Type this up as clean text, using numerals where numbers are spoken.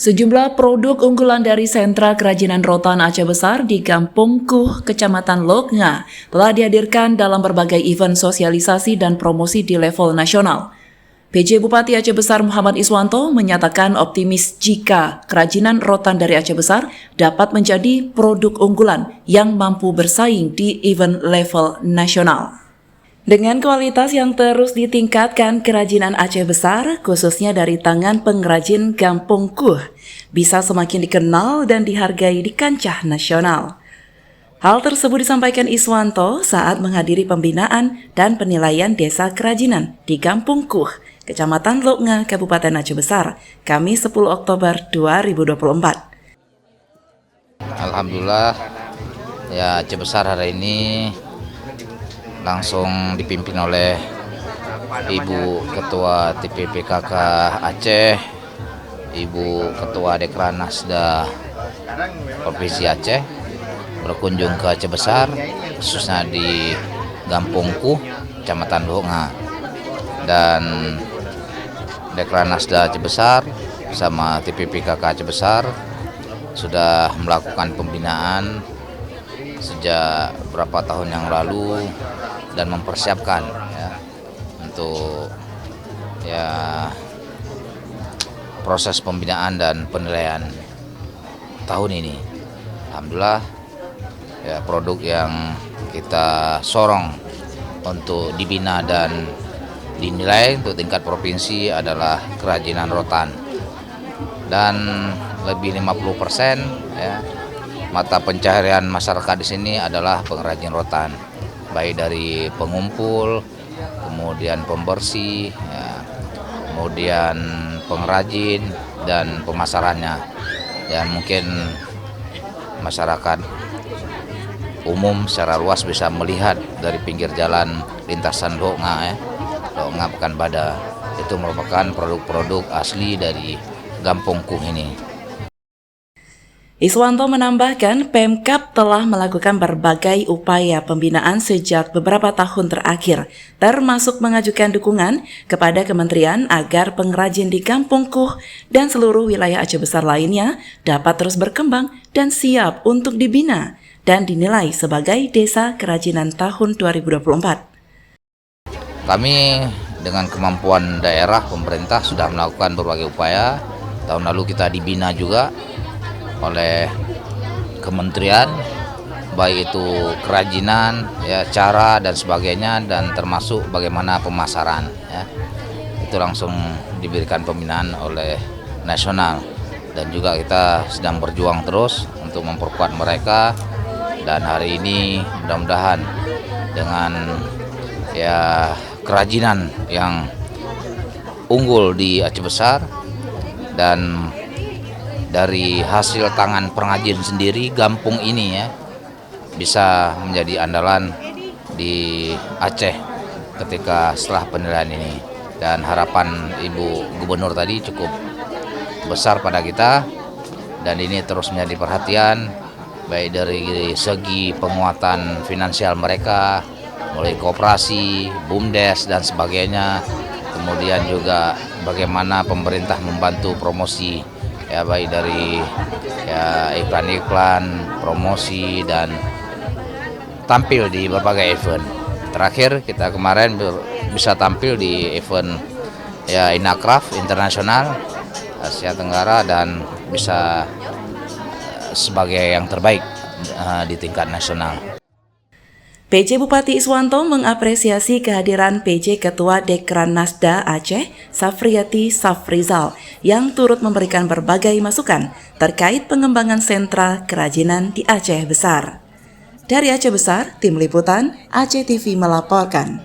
Sejumlah produk unggulan dari sentra kerajinan rotan Aceh Besar di Kampung Kuh, Kecamatan Loknga, telah dihadirkan dalam berbagai event sosialisasi dan promosi di level nasional. PJ Bupati Aceh Besar Muhammad Iswanto menyatakan optimis jika kerajinan rotan dari Aceh Besar dapat menjadi produk unggulan yang mampu bersaing di event level nasional. Dengan kualitas yang terus ditingkatkan, kerajinan Aceh Besar, khususnya dari tangan pengrajin Kampung Kuh, bisa semakin dikenal dan dihargai di kancah nasional. Hal tersebut disampaikan Iswanto saat menghadiri pembinaan dan penilaian desa kerajinan di Kampung Kuh, Kecamatan Loknga, Kabupaten Aceh Besar, Kamis 10 Oktober 2024. Alhamdulillah, ya Aceh Besar hari ini langsung dipimpin oleh Ibu Ketua TPPKK Aceh, Ibu Ketua Dekranasda Provinsi Aceh berkunjung ke Aceh Besar, khususnya di Kampung Kuh, Kecamatan Loknga. Dan Dekranasda Aceh Besar sama TPPKK Aceh Besar sudah melakukan pembinaan sejak beberapa tahun yang lalu dan mempersiapkan untuk proses pembinaan dan penilaian tahun ini. Alhamdulillah, produk yang kita sorong untuk dibina dan dinilai untuk tingkat provinsi adalah kerajinan rotan, dan lebih 50% mata pencaharian masyarakat di sini adalah pengrajin rotan, baik dari pengumpul, kemudian pembersih, kemudian pengrajin dan pemasarannya. Dan mungkin masyarakat umum secara luas bisa melihat dari pinggir jalan lintasan Loknga, Loknga Pekanbadak, itu merupakan produk-produk asli dari Kampung Kuh ini. Iswanto menambahkan Pemkab telah melakukan berbagai upaya pembinaan sejak beberapa tahun terakhir, termasuk mengajukan dukungan kepada kementerian agar pengrajin di Kampung Kuh dan seluruh wilayah Aceh Besar lainnya dapat terus berkembang dan siap untuk dibina dan dinilai sebagai desa kerajinan tahun 2024. Kami dengan kemampuan daerah, pemerintah sudah melakukan berbagai upaya. Tahun lalu kita dibina juga oleh kementerian, baik itu kerajinan, cara dan sebagainya, dan termasuk bagaimana pemasaran. Itu langsung diberikan pembinaan oleh nasional, dan juga kita sedang berjuang terus untuk memperkuat mereka. Dan hari ini mudah-mudahan dengan kerajinan yang unggul di Aceh Besar dan dari hasil tangan pengrajin sendiri, kampung ini bisa menjadi andalan di Aceh ketika setelah penilaian ini. Dan harapan Ibu Gubernur tadi cukup besar pada kita, dan ini terus menjadi perhatian baik dari segi penguatan finansial mereka, mulai koperasi, BUMDes dan sebagainya. Kemudian juga bagaimana pemerintah membantu promosi, baik dari iklan-iklan, promosi, dan tampil di berbagai event. Terakhir kita kemarin bisa tampil di event Inakraf Internasional Asia Tenggara, dan bisa sebagai yang terbaik di tingkat nasional. PJ Bupati Iswanto mengapresiasi kehadiran PJ Ketua Dekranasda Aceh, Safriati Safrizal, yang turut memberikan berbagai masukan terkait pengembangan sentra kerajinan di Aceh Besar. Dari Aceh Besar, Tim Liputan Aceh TV melaporkan.